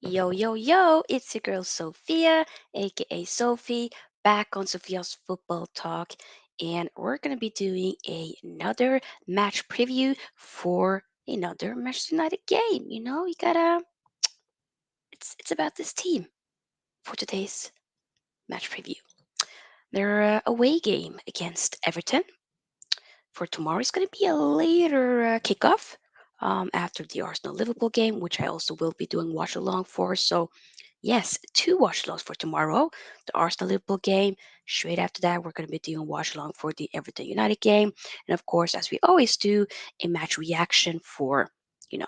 Yo, yo, yo, it's your girl Sofia, aka Sophie, back on Sophia's Football Talk. And we're going to be doing another match preview for another Manchester United game. You gotta, it's about this team for today's match preview. Their away game against Everton for tomorrow is going to be a later kickoff after the Arsenal Liverpool game, which I also will be doing watch along for. So yes, two watch alongs for tomorrow. The Arsenal Liverpool game. Straight after that, we're going to be doing watch along for the Everton United game. And of course, as we always do, a match reaction for, you know,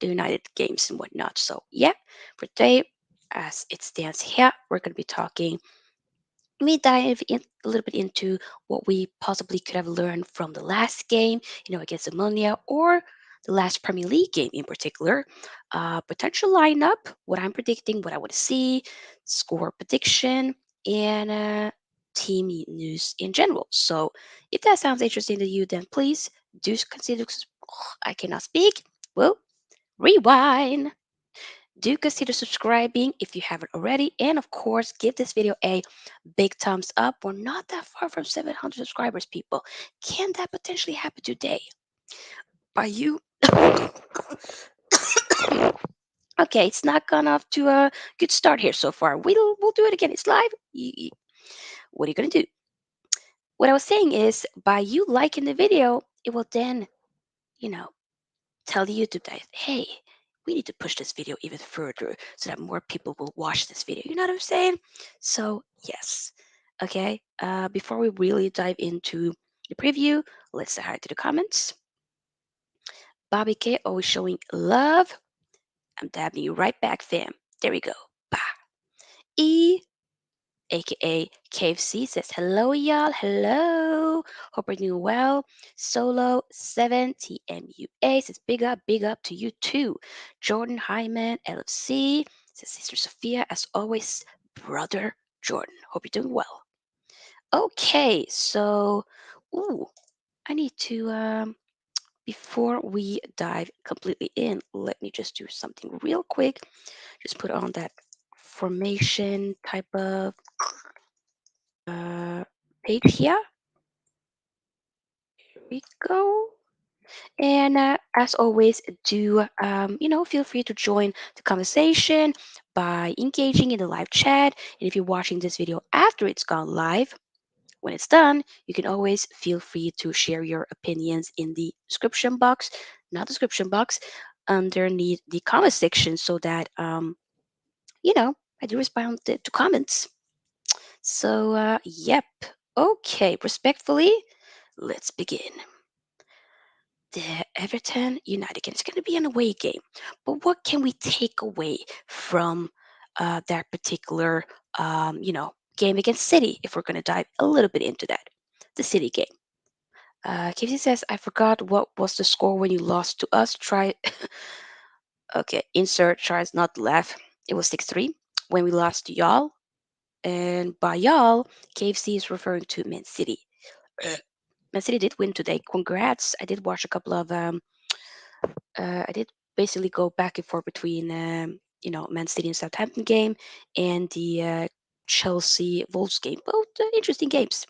the United games and whatnot. So, yeah, for today, as it stands here, we're going to be talking me dive in a little bit into what we possibly could have learned from the last game, against Ammonia or the last Premier League game in particular. Potential lineup, what I'm predicting, what I want to see, score prediction, and team news in general. So if that sounds interesting to you, then please do consider. I cannot speak. Well, rewind. Do consider subscribing if you haven't already. And of course, give this video a big thumbs up. We're not that far from 700 subscribers, people. Can that potentially happen today? By you? Okay, it's not gone off to a good start here so far. We'll do it again. It's live. What are you going to do? What I was saying is, by you liking the video, it will then, you know, tell the YouTube that, hey, we need to push this video even further so that more people will watch this video. You know what I'm saying? So, yes. Okay. Before we really dive into the preview, let's say hi to the comments. Bobby K always showing love. I'm dabbing you right back, fam. There we go. Bah. E, aka KFC, says hello, y'all. Hello. Hope you're doing well. Solo 7 TMUA says big up to you too. Jordan Hyman LFC says Sister Sophia, as always, brother Jordan. Hope you're doing well. Okay, so ooh, I need to before we dive completely in, let me just do something real quick. Just put on that formation type of uh, page here. Here we go. And as always, do feel free to join the conversation by engaging in the live chat. And if you're watching this video after it's gone live, when it's done, you can always feel free to share your opinions in the description box, not description box, underneath the comment section, so that I do respond to comments. So yep, okay, respectfully, let's begin. The Everton United game is going to be an away game, but what can we take away from that particular game against City? If we're going to dive a little bit into that, the City game. Casey says, I forgot what was the score when you lost to us. Try. Okay, insert tries not to laugh. It was 6-3 when we lost to y'all. And by y'all, KFC is referring to Man City. Man City did win today. Congrats. I did watch a couple of. I did basically go back and forth between, Man City and Southampton game and the Chelsea Wolves game. Both interesting games.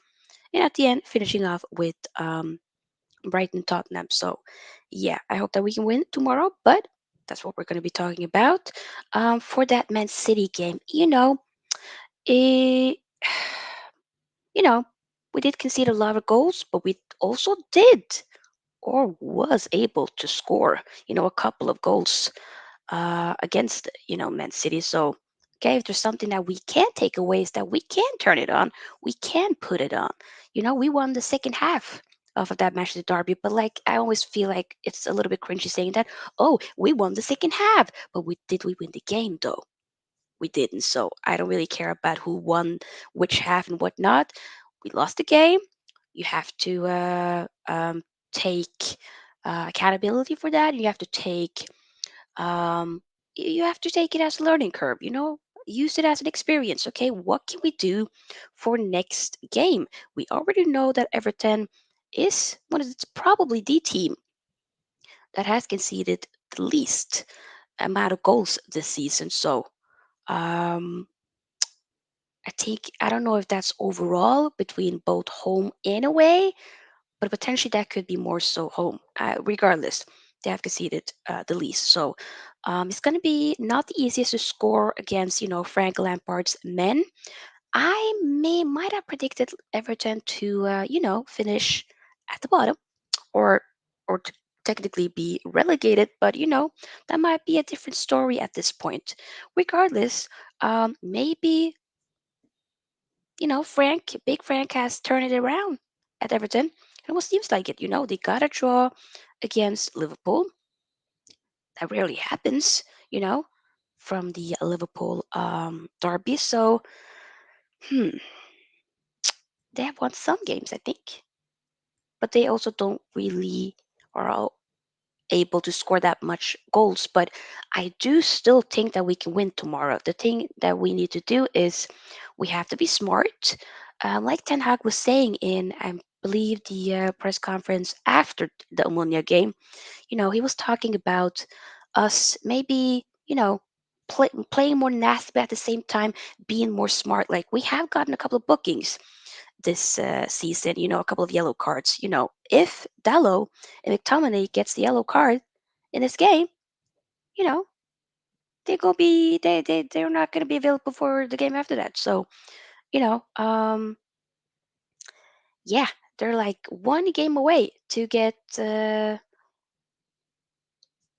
And at the end, finishing off with Brighton Tottenham. So, yeah, I hope that we can win tomorrow, but that's what we're going to be talking about. For that Man City game, it, you know, we did concede a lot of goals, but we also did or was able to score, a couple of goals against, Man City. So, okay, if there's something that we can take away is that we can turn it on, we can put it on. We won the second half of that Manchester derby, but like I always feel like it's a little bit cringy saying that. Oh, we won the second half, but we win the game though? We didn't. So I don't really care about who won which half and whatnot. We lost the game. You have to take accountability for that. You have to take um, you have to take it as a learning curve, use it as an experience. Okay, what can we do for next game? We already know that Everton is one of the, probably the team that has conceded the least amount of goals this season. So um, I think I don't know if that's overall between both home and away, but potentially that could be more so home. Regardless, they have conceded the least, so it's going to be not the easiest to score against Frank Lampard's men. I might have predicted Everton to finish at the bottom or to technically be relegated, but that might be a different story at this point. Regardless, maybe Big Frank has turned it around at Everton. It almost seems like it. They got a draw against Liverpool. That rarely happens, you know, from the Liverpool derby. So, hmm, they have won some games, I think, but they also don't really are all able to score that much goals. But I do still think that we can win tomorrow. The thing that we need to do is we have to be smart. Like Ten Hag was saying in, I believe, the press conference after the Omonia game, he was talking about us maybe, playing more nasty, but at the same time being more smart. Like we have gotten a couple of bookings this season, a couple of yellow cards. If Dallo and McTominay gets the yellow card in this game, you know, they're not gonna be available for the game after that. So, you know, um yeah, they're like one game away to get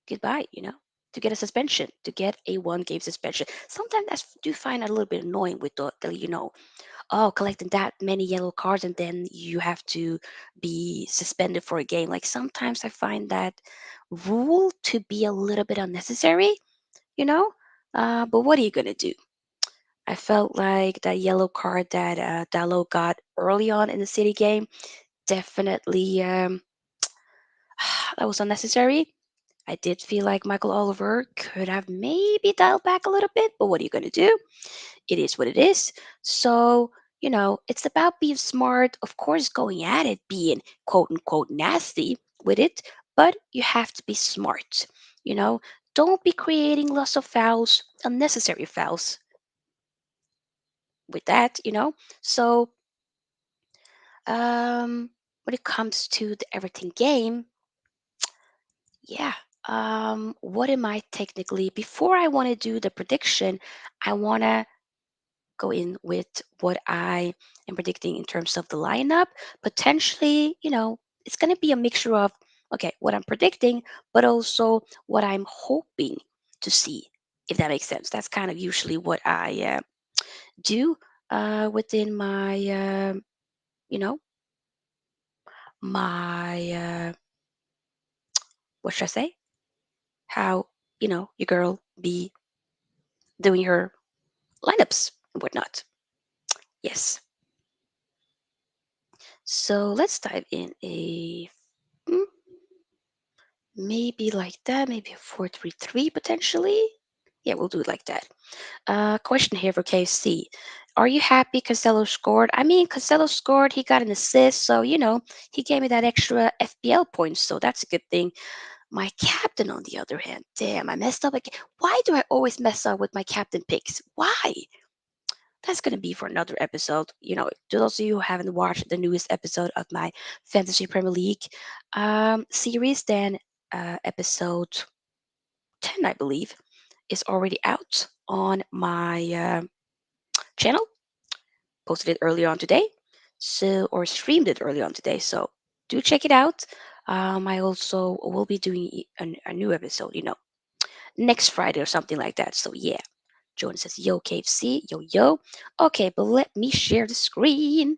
goodbye, to get a suspension, to get a 1 game suspension. Sometimes I do find it a little bit annoying with the collecting that many yellow cards and then you have to be suspended for a game. Like sometimes I find that rule to be a little bit unnecessary, you know? But what are you gonna do? I felt like that yellow card that Dallo got early on in the City game definitely that was unnecessary. I did feel like Michael Oliver could have maybe dialed back a little bit, but what are you gonna do? It is what it is. So, it's about being smart, of course, going at it, being quote unquote nasty with it, but you have to be smart. You know, don't be creating lots of fouls, unnecessary fouls with that, So, when it comes to the Everton game, yeah. What am I technically? Before I want to do the prediction, I want to go in with what I am predicting in terms of the lineup. Potentially, it's going to be a mixture of, okay, what I'm predicting, but also what I'm hoping to see, if that makes sense. That's kind of usually what I do within my, you know, my, what should I say? How, your girl be doing her lineups and whatnot. Yes. So let's dive in mm, maybe like that, maybe a 4-3-3 potentially. Yeah, we'll do it like that. Question here for KFC. Are you happy Cancelo scored? I mean, Cancelo scored, he got an assist, so, he gave me that extra FPL points, so that's a good thing. My captain, on the other hand, damn, I messed up again. Why do I always mess up with my captain picks? Why? That's going to be for another episode. To those of you who haven't watched the newest episode of my Fantasy Premier League series, then episode 10, I believe, is already out on my channel. Posted it earlier on today, or streamed it earlier on today. So do check it out. I also will be doing a new episode, next Friday or something like that. So yeah, Jordan says, yo, KFC, yo, yo. Okay, but let me share the screen.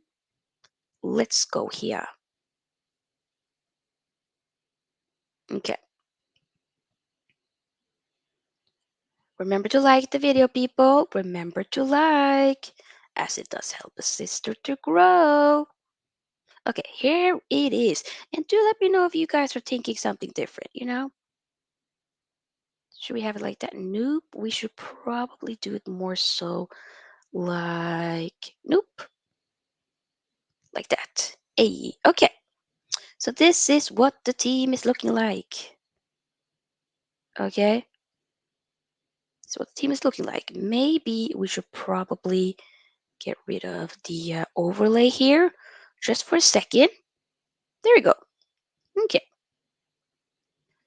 Let's go here. Okay. Remember to like the video, people. Remember to like, as it does help a sister to grow. Okay, here it is. And do let me know if you guys are thinking something different. Should we have it like that? Nope. We should probably do it more so like, nope, like that. Hey, okay. So this is what the team is looking like. Okay. So what the team is looking like. Maybe we should probably get rid of the overlay here just for a second. There we go. Okay.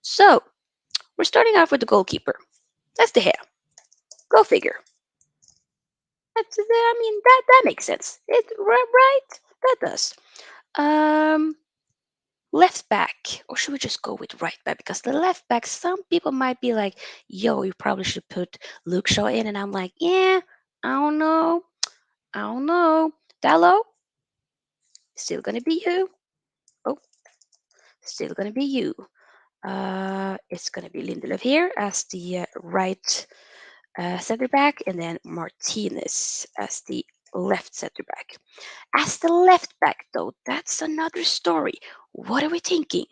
So we're starting off with the goalkeeper. That's the hair. Go figure. I mean, that makes sense. It right? That does. Um, left back, or should we just go with right back? Because the left back, some people might be like, "Yo, you probably should put Luke Shaw in," and I'm like, "Yeah, I don't know, I don't know." Dallo, still gonna be you. Oh, still gonna be you. It's gonna be Lindelöf here as the right center back, and then Martinez as the left center back. As the left back, though, that's another story. What are we thinking?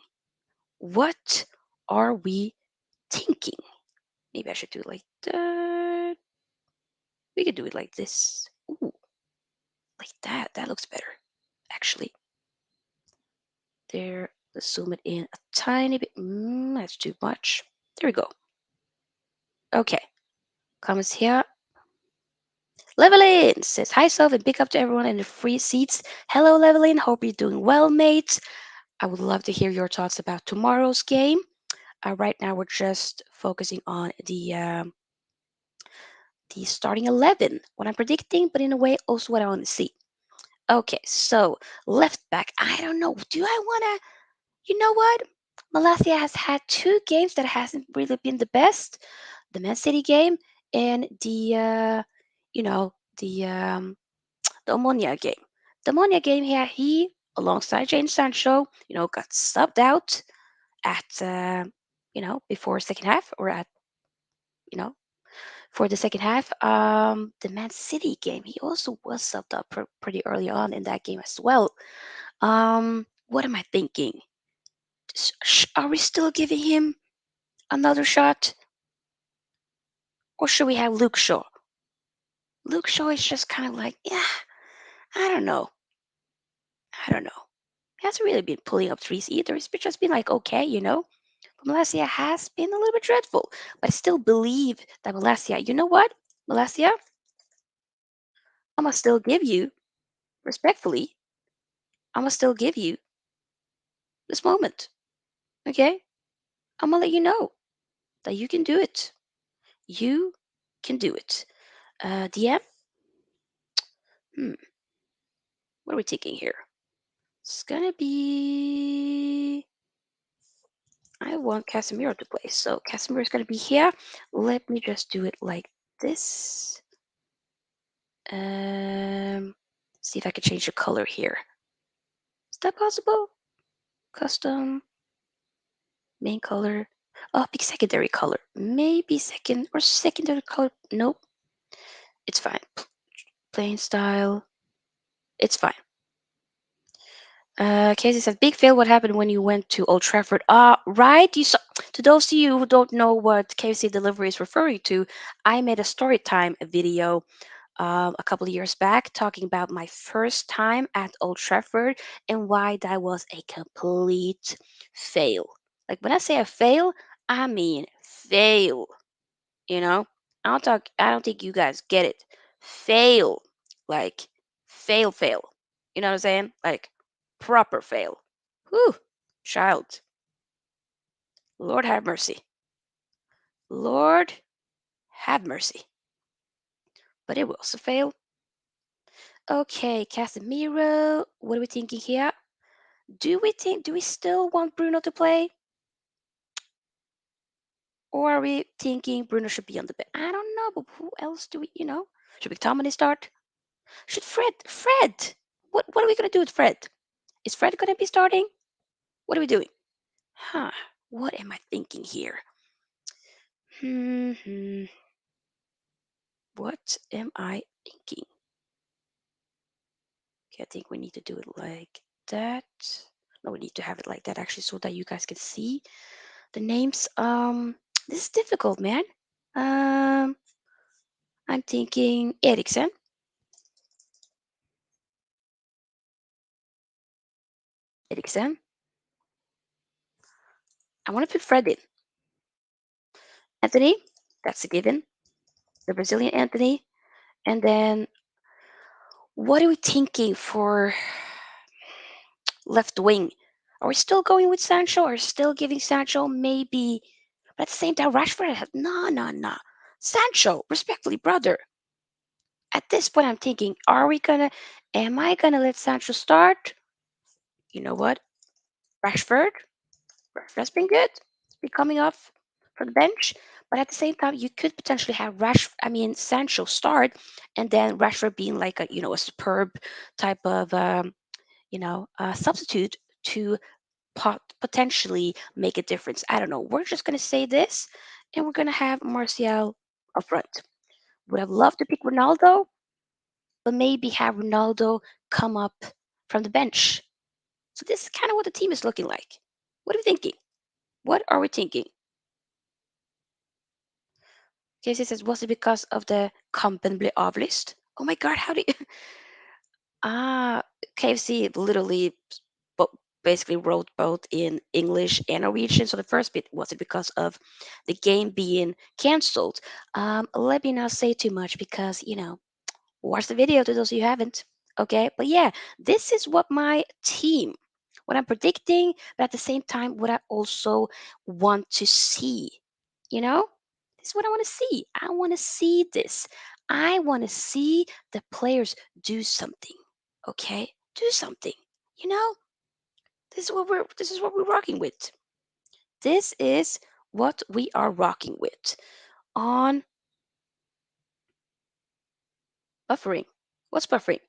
What are we thinking? Maybe I should do it like that. We could do it like this. Ooh, like that. That looks better, actually. There, let's zoom it in a tiny bit. That's too much. There we go. Okay, comments here. Levelin says, "Hi, Soph, and big up to everyone in the free seats. Hello, Levelin. Hope you're doing well, mates. I would love to hear your thoughts about tomorrow's game. Right now, we're just focusing on the starting 11, what I'm predicting, but in a way, also what I want to see. Okay, so left back. I don't know. Do I want to? You know what? Malacia has had two games that hasn't really been the best. The Man City game and you know, the Omonia game. The Omonia game here, he alongside James Sancho, got subbed out at before second half or at you know for the second half. The Man City game, he also was subbed up pretty early on in that game as well. What am I thinking? Are we still giving him another shot, or should we have Luke Shaw? Luke Shaw is just kind of like, yeah, I don't know, I don't know. He hasn't really been pulling up threes either. It's just been like okay, But Malacia has been a little bit dreadful, but I still believe that Malacia. You know what, Malacia? I'm gonna still give you, respectfully, I'm gonna still give you this moment. Okay? I'm gonna let you know that you can do it. You can do it. DM, hmm, what are we taking here? It's gonna be. I want Casemiro to play, so Casemiro is gonna be here. Let me just do it like this. Um, see if I can change the color here. Is that possible? Custom, main color. Oh, pick secondary color. Maybe secondary color. Nope, it's fine. Plain style. It's fine. Casey says, "Big fail. What happened when you went to Old Trafford?" Right. You saw. To those of you who don't know what KFC delivery is referring to, I made a story time video a couple of years back talking about my first time at Old Trafford and why that was a complete fail. Like when I say a fail, I mean fail. You know, I don't think you guys get it. Fail, like fail. You know what I'm saying? Like proper fail. Whew, child. Lord have mercy. Lord have mercy. But it was a fail. Okay, Casemiro. What are we thinking here? Do we still want Bruno to play? Or are we thinking Bruno should be on the bench? I don't know, but who else do we? Should McTominay start? Should Fred? What are we gonna do with Fred? Is Fred gonna be starting? What are we doing? Huh. What am I thinking here? Hmm. What am I thinking? Okay, I think we need to do it like that. No, we need to have it like that actually so that you guys can see the names. This is difficult, man. Um, I'm thinking Eriksen. Eriksen. I want to put Fred in. Anthony, that's a given. the Brazilian Anthony. And then what are we thinking for left wing? Are we still going with Sancho? Are we still giving Sancho maybe? But at the same time, Rashford has no, no, no. Sancho, respectfully, brother. At this point, I'm thinking, am I gonna let Sancho start? You know what? Rashford, Rashford's been good. He's been coming off from the bench. But at the same time, you could potentially have Sancho start, and then Rashford being like a superb type of substitute to potentially make a difference. I don't know. We're just gonna say this, and we're gonna have Martial up front. Would have loved to pick Ronaldo, but maybe have Ronaldo come up from the bench. So this is kind of what the team is looking like. What are we thinking? What are we thinking? Casey says, was it because of the Kampen blev avlyst? Oh my god, how do you Ah, KFC literally bo- basically wrote both in English and Norwegian. So the first bit was it because of the game being cancelled. Let me not say too much because watch the video to those who haven't. Okay, but yeah, this is what I'm predicting, but at the same time, what I also want to see. You know, this is what I want to see. I want to see this. I want to see the players do something. Okay, do something. You know, this is what we're rocking with. This is what we are rocking with on buffering. What's buffering?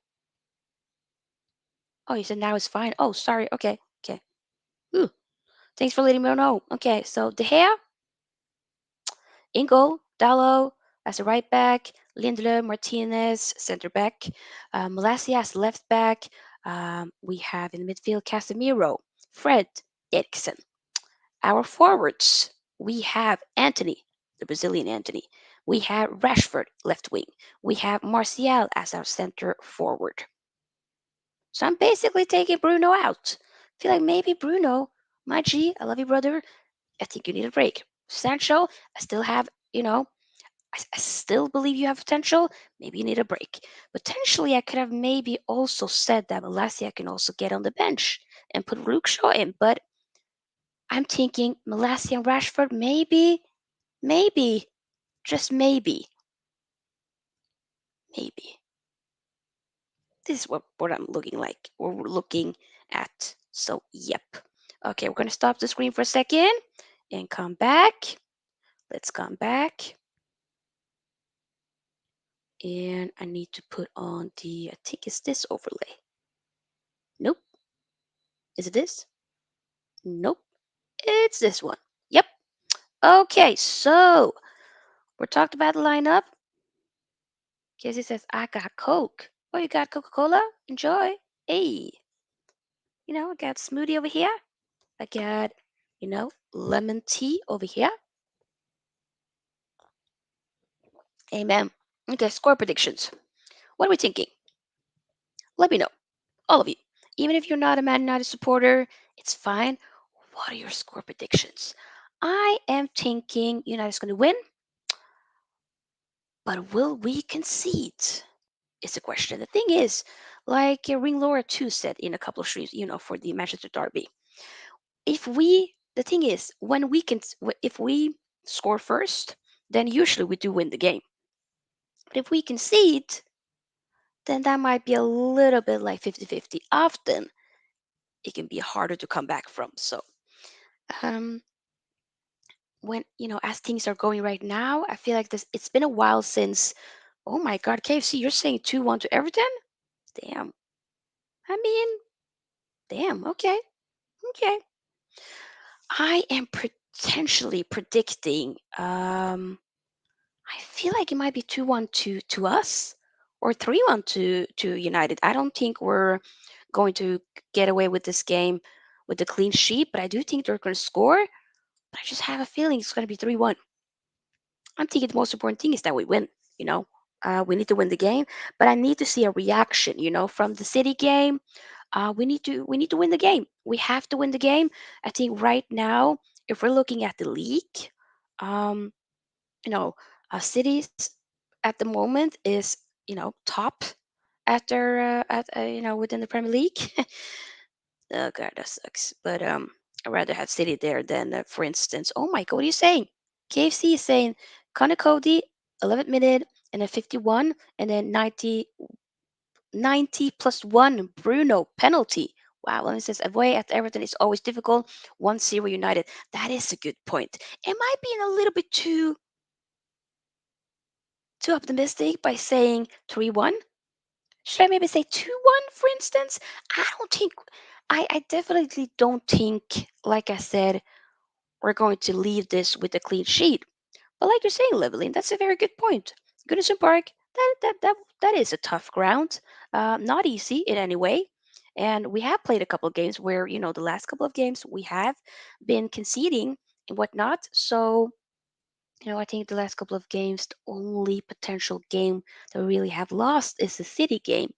Oh, you said now it's fine. Oh, sorry. Okay, okay. Ooh, thanks for letting me know. Okay, so De Gea, Ingo, Dallo as a right back, Lindler, Martinez, center back, Malacia as left back. We have in the midfield Casemiro, Fred, Eriksen. Our forwards, we have Anthony, the Brazilian Anthony. We have Rashford, left wing. We have Martial as our center forward. So I'm basically taking Bruno out. Feel like maybe Bruno, my G, I love you, brother. I think you need a break. Sancho, I still have, I still believe you have potential. Maybe you need a break. Potentially, I could have maybe also said that Malacia can also get on the bench and put Luke Shaw in. But I'm thinking Malacia and Rashford, maybe, just maybe. This is what I'm looking like, or we're looking at. So, yep. Okay, we're going to stop the screen for a second and come back. Let's come back. And I need to put on I think it's this overlay. Nope. Is it this? Nope. It's this one. Yep. Okay, so we're talked about the lineup. Casey says, I got Coke. Oh, you got Coca Cola? Enjoy. Hey, I got smoothie over here. I got, lemon tea over here. Amen. Okay, score predictions. What are we thinking? Let me know. All of you. Even if you're not a Man United supporter, it's fine. What are your score predictions? I am thinking United's going to win, but will we concede? Is the question. The thing is, like Ring Laura 2 said in a couple of streams, for the Manchester Derby, the thing is, if we score first, then usually we do win the game. But if we concede, then that might be a little bit like 50-50. Often it can be harder to come back from. So, um, as things are going right now, I feel like it's been a while since, oh my God, KFC, you're saying 2-1 to Everton? Damn. I mean, damn, okay. Okay. I am potentially predicting, I feel like it might be 2-1 to us or 3-1 to United. I don't think we're going to get away with this game with the clean sheet, but I do think they're going to score. But I just have a feeling it's going to be 3-1. I'm thinking the most important thing is that we win, you know. We need to win the game, but I need to see a reaction, from the City game. We need to win the game. We have to win the game. I think right now, if we're looking at the league, um, you know, cities. at the moment is top after within the Premier League. Oh god, that sucks. But I'd rather have City there than, for instance. Oh my god, what are you saying? KFC is saying Connor Cody, 11th minute, and then 51, and then 90 plus one Bruno penalty. Wow, and it says away at Everton is always difficult. 1-0 United. That is a good point. Am I being a little bit too optimistic by saying 3-1? Should I maybe say 2-1, for instance? I don't think. I definitely don't think, like I said, we're going to leave this with a clean sheet. But like you're saying, Leveling, that's a very good point. Goodison Park, that is a tough ground. Not easy in any way. And we have played a couple of games where, the last couple of games we have been conceding and whatnot. So, I think the last couple of games, the only potential game that we really have lost is the City game.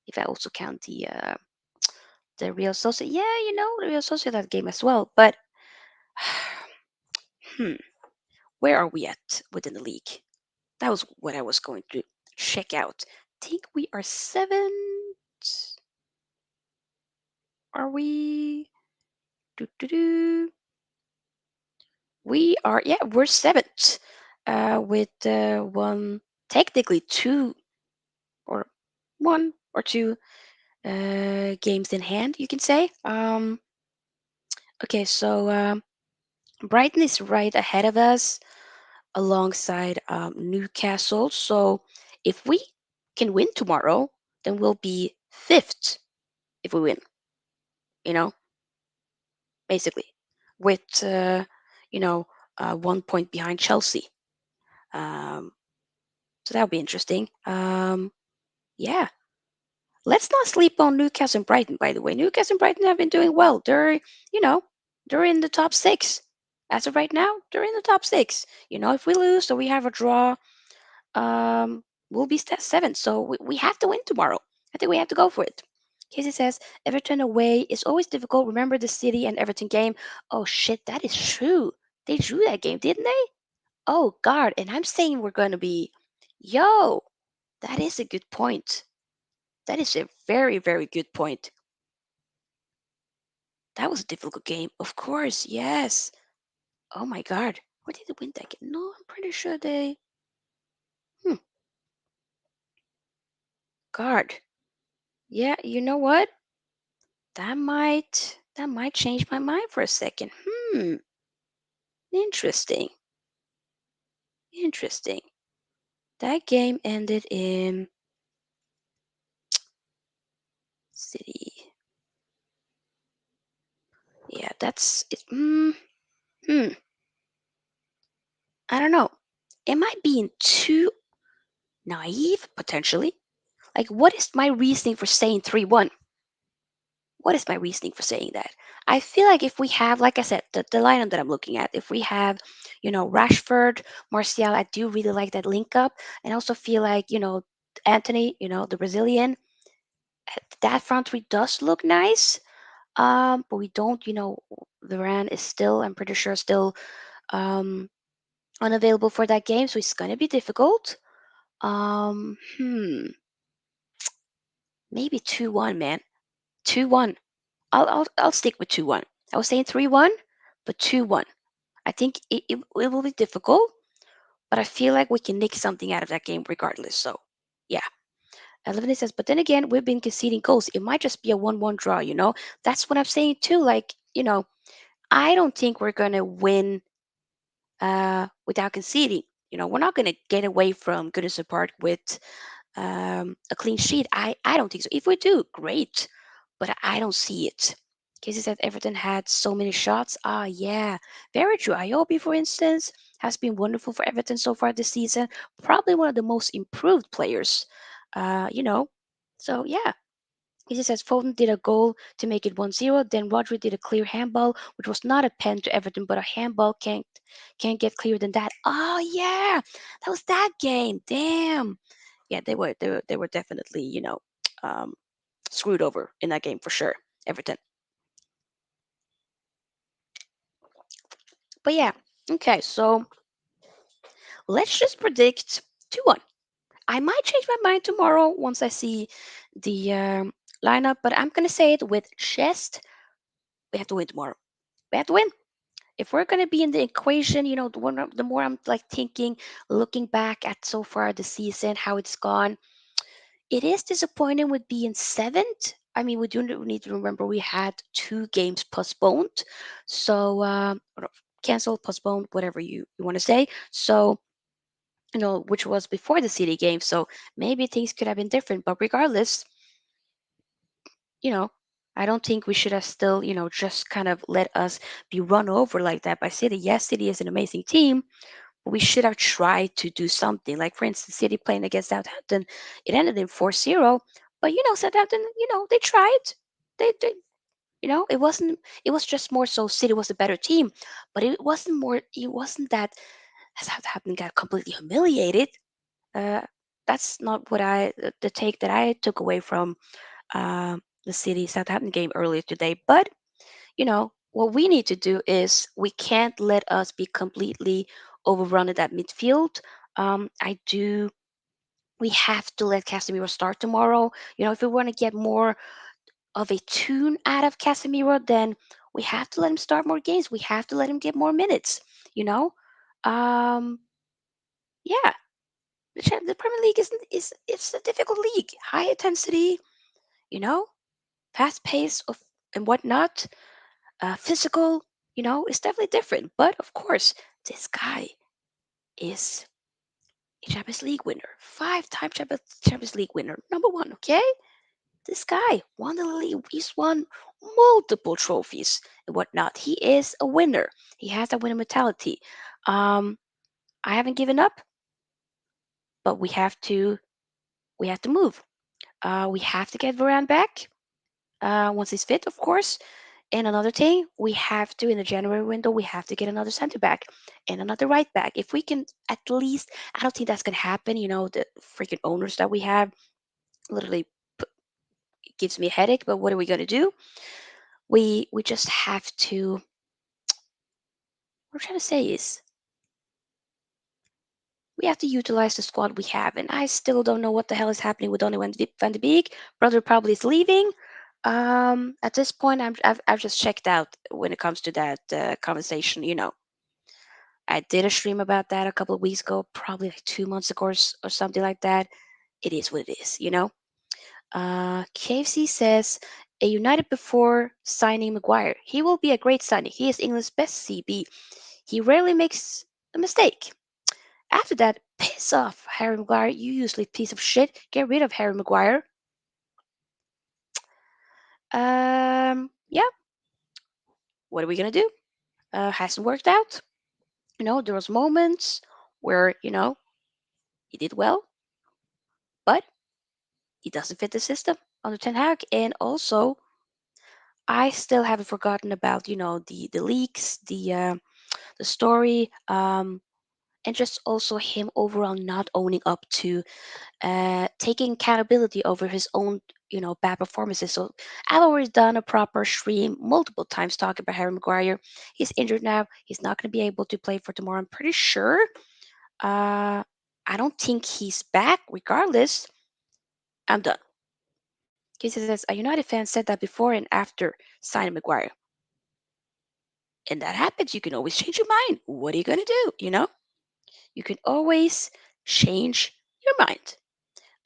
If I also count the Real Sociedad, yeah, the Real Sociedad game as well. But hmm, where are we at within the league? That was what I was going to check out. Think we are seventh. Are we? Do, do, do. We are. Yeah, we're seventh. With one, technically two or one or two games in hand, you can say. Okay, so Brighton is right ahead of us alongside Newcastle. So if we can win tomorrow, then we'll be fifth if we win, you know, basically, with, 1 point behind Chelsea. Um, so that'll be interesting. Yeah. Let's not sleep on Newcastle and Brighton, by the way. Newcastle and Brighton have been doing well. You know, they're in the top six. As of right now, they're in the top six. If we lose or we have a draw, we'll be seventh. So we have to win tomorrow. I think we have to go for it. Casey says Everton away is always difficult. Remember the City and Everton game? Oh shit, that is true. They drew that game, didn't they? Oh God, and I'm saying we're going to be, yo, that is a good point. That is a very, very good point. That was a difficult game. Of course, yes. Oh my God. Where did they win that game? No, I'm pretty sure they. Hmm. God. Yeah, you know what? That might change my mind for a second. Hmm. Interesting. Interesting. That game ended in City. Yeah, that's it. Hmm. I don't know. Am I being too naive potentially? Like, what is my reasoning for saying 3-1? What is my reasoning for saying that? I feel like if we have, like I said, the lineup that I'm looking at, if we have, Rashford, Martial, I do really like that link up. And I also feel like, Anthony, the Brazilian, that front three does look nice. But we don't, Varane is still, I'm pretty sure, still unavailable for that game. So it's going to be difficult. Maybe 2-1, man. 2-1. I'll stick with 2-1. I was saying 3-1, but 2-1. I think it will be difficult, but I feel like we can nick something out of that game regardless. So, yeah. Elevate says, but then again, we've been conceding goals. It might just be a 1-1 draw. That's what I'm saying too. Like, I don't think we're going to win without conceding. We're not going to get away from Goodison Park with a clean sheet. I don't think so. If we do, great, but I don't see it. Casey said Everton had so many shots. Ah, yeah, very true. Iobi, for instance, has been wonderful for Everton so far this season. Probably one of the most improved players. Uh, you know, so yeah. Casey says Foden did a goal to make it 1-0. Then Rodri did a clear handball, which was not a pen to Everton, but a handball can't get clearer than that. Oh yeah, that was that game. Damn. Yeah, they were definitely um, screwed over in that game for sure. Everton. But yeah, okay. So let's just predict. 2-1. I might change my mind tomorrow once I see the lineup, but I'm gonna say it with chest. We have to win tomorrow. We have to win. If we're gonna be in the equation, the more I'm like thinking, looking back at so far the season, how it's gone, it is disappointing with being seventh. I mean, we do need to remember we had 2 games postponed, so or canceled, postponed, whatever you want to say. So which was before the City game. So maybe things could have been different. But regardless, you know, I don't think we should have still, just kind of let us be run over like that by City. Yes, City is an amazing team, but we should have tried to do something. Like, for instance, City playing against Southampton, it ended in 4-0. But, Southampton, they tried. They it was just more so City was a better team, but it wasn't that Southampton got completely humiliated. Uh, that's not the take that I took away from the City Southampton game earlier today. But what we need to do is we can't let us be completely overrun at that midfield. I do. We have to let Casemiro start tomorrow. If we want to get more of a tune out of Casemiro, then we have to let him start more games. We have to let him get more minutes. You know, um, yeah. The Premier League is it's a difficult league, high intensity. You know, fast pace of and whatnot. Physical. It's definitely different. But of course, this guy is a Champions League winner, 5-time Champions League winner, number one. Okay, this guy won the league. He's won multiple trophies and whatnot. He is a winner. He has that winner mentality. Um, I haven't given up, but we have to move. We have to get Varane back once he's fit, of course. And another thing, we have to in the January window, we have to get another center back and another right back. If we can at least, I don't think that's gonna happen. The freaking owners that we have literally gives me a headache. But what are we gonna do? We just have to. What I'm trying to say is we have to utilize the squad we have, and I still don't know what the hell is happening with Donny van de Beek. Brother probably is leaving. At this point, I've just checked out when it comes to that conversation. I did a stream about that a couple of weeks ago, probably like 2 months ago or something like that. It is what it is. KFC says a United before signing Maguire. He will be a great signing. He is England's best CB. He rarely makes a mistake. After that, piss off, Harry Maguire. You useless piece of shit. Get rid of Harry Maguire. Yeah. What are we gonna do? Hasn't worked out. There was moments where he did well, but he doesn't fit the system under Ten Hag. And also, I still haven't forgotten about the leaks, the story, and just also him overall not owning up to taking accountability over his own bad performances. So I've already done a proper stream multiple times talking about Harry Maguire. He's injured now. He's not going to be able to play for tomorrow. I'm pretty sure. Uh, I don't think he's back. Regardless, I'm done. He says a United fan said that before and after signing Maguire. And that happens. You can always change your mind. What are you going to do? You can always change your mind.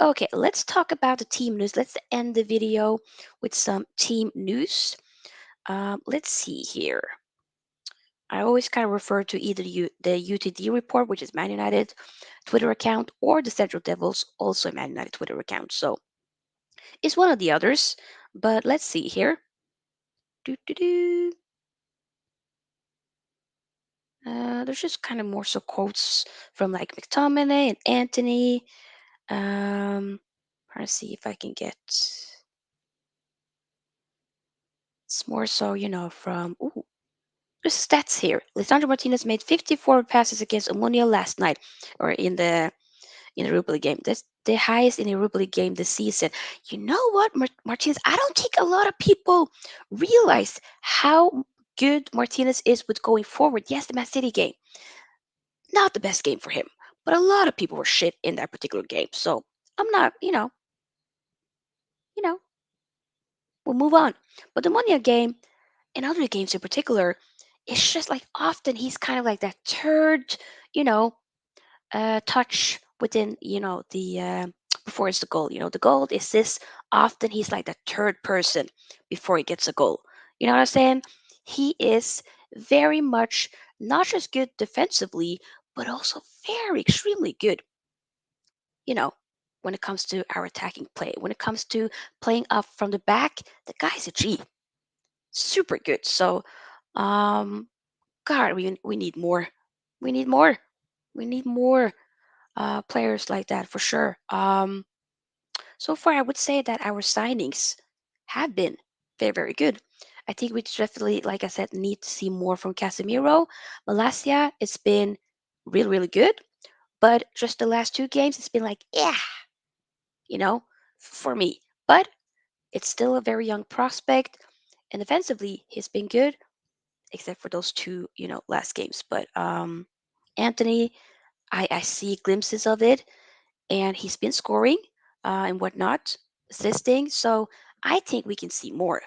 Okay, let's talk about the team news. Let's end the video with some team news. Let's see here. I always kind of refer to either the UTD report, which is Man United Twitter account, or the Central Devils, also a Man United Twitter account. So it's one of the others. But let's see here. Do, do, do. There's just kind of more so quotes from like McTominay and Anthony. Trying to see if I can get. It's more so, from the stats here. Lisandro Martinez made 54 passes against Omonia last night, or in the Europa League game. That's the highest in a Europa League game this season. You know what, Martinez? I don't think a lot of people realize how good Martinez is with going forward. Yes, the Man City game, not the best game for him, but a lot of people were shit in that particular game. So I'm not, you know, we'll move on. But the Monia game and other games in particular, it's just like often he's kind of like that third, you know, touch within, the before it's the goal. The goal is this. Often he's like the third person before he gets a goal. You know what I'm saying? He is very much not just good defensively, but also very extremely good. You know, when it comes to our attacking play, when it comes to playing up from the back, the guy's a G, super good. So, um, God, we need more. We need more. We need more players like that for sure. So far, I would say that our signings have been very, very good. I think we definitely, like I said, need to see more from Casemiro. Malasia, it's been really, really good. But just the last two games, it's been like, yeah, you know, for me. But it's still a very young prospect. And defensively, he's been good, except for those two, last games. But Anthony, I see glimpses of it, and he's been scoring and whatnot, assisting. So I think we can see more,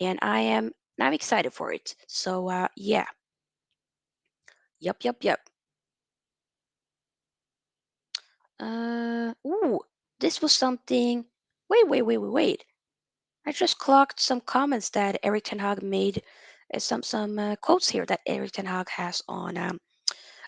and I'm excited for it. So yeah, yep. Ooh, this was something. Wait. I just clocked some comments that Erik Ten Hag made. Some quotes here that Erik Ten Hag has on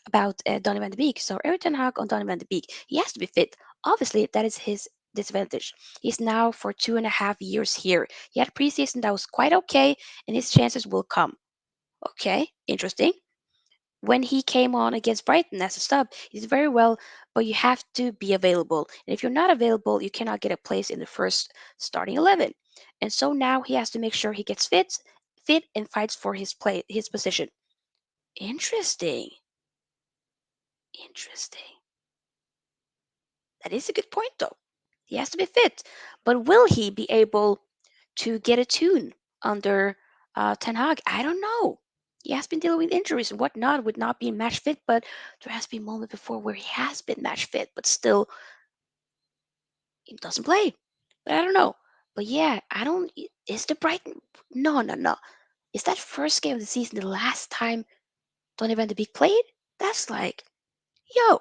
about Donny van de Beek. So Erik Ten Hag on Donny van de Beek, he has to be fit. Obviously, that is his disadvantage. He's now for 2.5 years here. He had a preseason that was quite okay, and his chances will come. Okay, interesting. When he came on against Brighton as a sub, he did very well, but you have to be available. And if you're not available, you cannot get a place in the first starting 11. And so now he has to make sure he gets fit and fights for his position. Interesting. Interesting. That is a good point, though. He has to be fit. But will he be able to get a tune under Ten Hag? I don't know. He has been dealing with injuries and whatnot, with not being match fit, but there has been moments before where he has been match fit, but still he doesn't play. But I don't know. But yeah, I don't. Is the Brighton? No. Is that first game of the season the last time Donny van de Beek played? That's like, yo,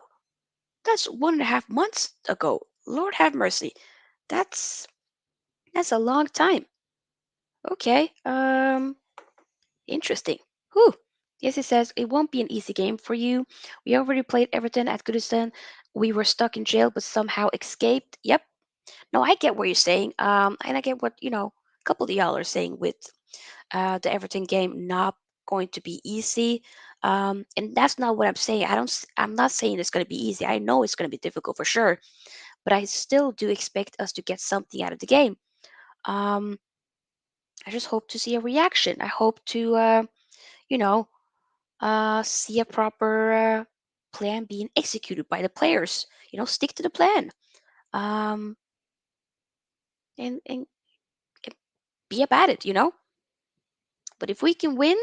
that's 1.5 months ago. Lord have mercy. That's that's a long time. Okay. Interesting. Whew. Yes, it says it won't be an easy game for you. We already played Everton at Goodison. We were stuck in jail, but somehow escaped. Yep. No, I get what you're saying. And I get what a couple of y'all are saying with the Everton game not going to be easy. And that's not what I'm saying. I'm not saying it's going to be easy. I know it's going to be difficult for sure, but I still do expect us to get something out of the game. Um, I just hope to see a reaction. I hope to, you know, see a proper plan being executed by the players. Stick to the plan, um, and be about it. But if we can win,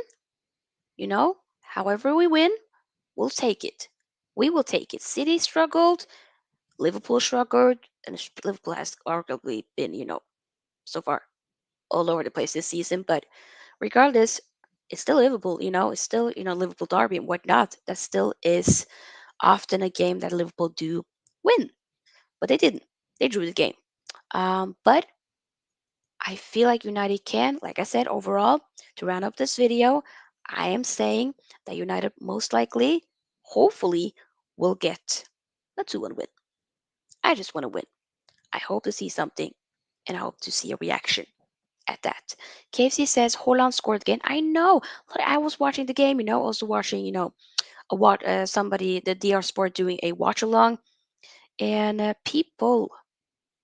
however we win, we'll take it. We will take it. City struggled, Liverpool struggled, and Liverpool has arguably been, so far all over the place this season. But regardless, it's still Liverpool. It's still Liverpool derby and whatnot. That still is often a game that Liverpool do win, but they didn't. They drew the game. But I feel like United can, like I said, overall, to round up this video, I am saying that United most likely, hopefully, will get a 2-1 win. I just want to win. I hope to see something, and I hope to see a reaction at that. KFC says Holland scored again. I know. Look, I was watching the game, also watching, somebody, the DR Sport doing a watch along, and people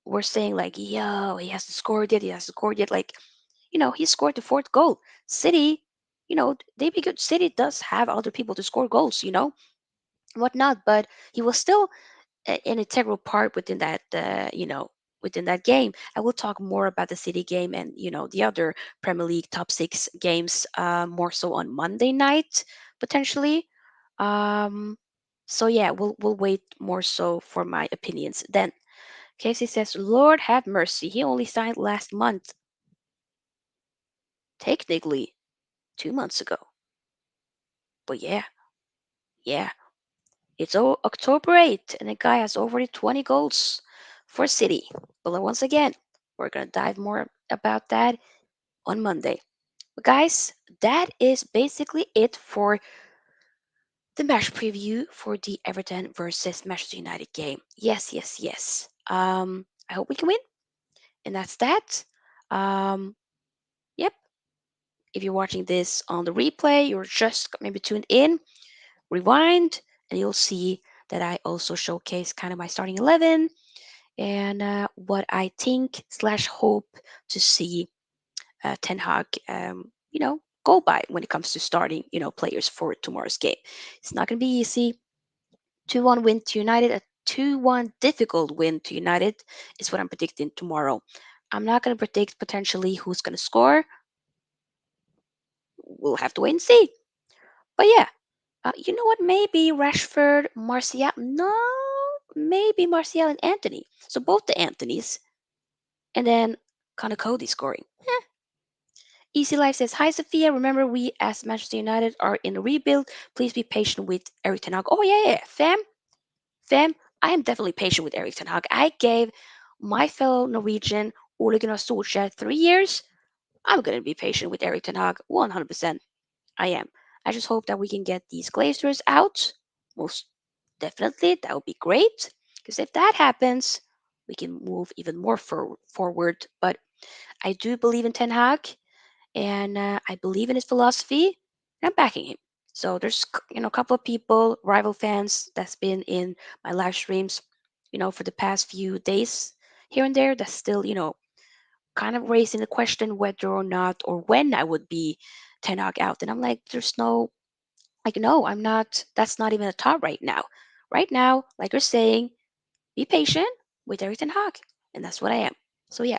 were saying like, "Yo, he hasn't scored yet. He hasn't scored yet." Like, he scored the fourth goal. City, they be good. City does have other people to score goals, whatnot, but he was still an integral part within that, within that game. I will talk more about the City game and the other Premier League top six games more so on Monday night potentially. Um, So yeah, we'll wait more so for my opinions then. Casey says, Lord have mercy. He only signed last month. Technically, 2 months ago. But yeah, yeah. It's October 8th, and the guy has already 20 goals for City. But once again, we're going to dive more about that on Monday. But guys, that is basically it for the match preview for the Everton versus Manchester United game. Yes, yes, yes. I hope we can win, and that's that. Um, yep. If you're watching this on the replay, you're just maybe tuned in, rewind, and you'll see that I also showcase kind of my starting 11 and what I think slash hope to see Ten Hag, go by when it comes to starting, players for tomorrow's game. It's not going to be easy. 2-1 win to United, a 2-1 difficult win to United is what I'm predicting tomorrow. I'm not going to predict potentially who's going to score. We'll have to wait and see. But yeah, you know what? Maybe Rashford, Martial. No, maybe Martial and Anthony. So both the Anthonys, and then kind of Cody scoring. Easy Life says, Hi Sophia, remember we as Manchester United are in a rebuild. Please be patient with Erik Ten Hag. Oh yeah, yeah. Fam, I am definitely patient with Erik Ten Hag. I gave my fellow Norwegian Ole Gunnar Solskjaer 3 years. I'm gonna be patient with Erik Ten Hag 100%. I am. I just hope that we can get these Glazers out. Most definitely, that would be great. Because if that happens, we can move even more forward. But I do believe in Ten Hag, and I believe in his philosophy, and I'm backing him. So there's a couple of people, rival fans, that's been in my live streams, for the past few days here and there. That's still kind of raising the question whether or not or when I would be Ten Hag out, and I'm like, there's no like no, I'm not. That's not even a thought right now. Right now, like you're saying, be patient with Erik Ten Hag, and that's what I am. So yeah,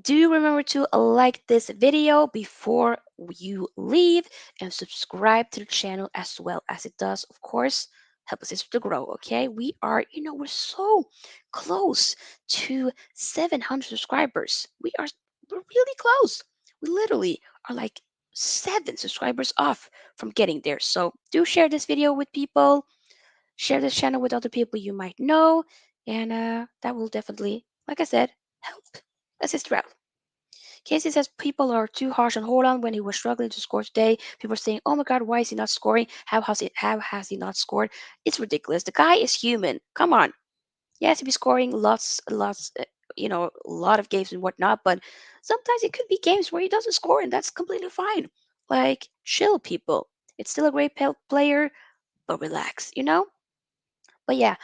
do remember to like this video before you leave and subscribe to the channel as well as it does, of course, help us to grow, okay? We're so close to 700 subscribers. We're really close. We literally are like 7 subscribers off from getting there. So do share this video with people, share this channel with other people you might know, and that will definitely, like I said, help assist you out. Casey says people are too harsh on Holland when he was struggling to score today. People are saying, "Oh my God, why is he not scoring? How has he not scored?" It's ridiculous. The guy is human. Come on. Yes, he'll be scoring lots, a lot of games and whatnot. But sometimes it could be games where he doesn't score, and that's completely fine. Like, chill, people. It's still a great player, but relax. But yeah,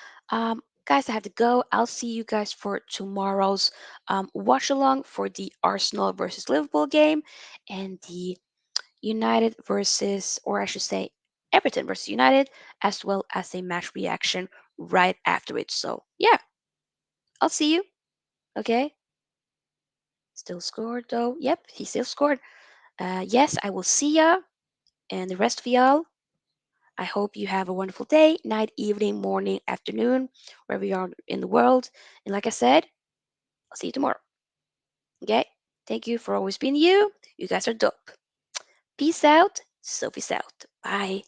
guys, I have to go. I'll see you guys for tomorrow's watch along for the Arsenal versus Liverpool game and the United versus, or I should say, Everton versus United, as well as a match reaction right after it. So yeah, I'll see you. Okay. Still scored though. Yep, he still scored. Yes, I will see ya and the rest of y'all. I hope you have a wonderful day, night, evening, morning, afternoon, wherever you are in the world. And like I said, I'll see you tomorrow. Okay? Thank you for always being you. You guys are dope. Peace out. Sophie's out. Bye.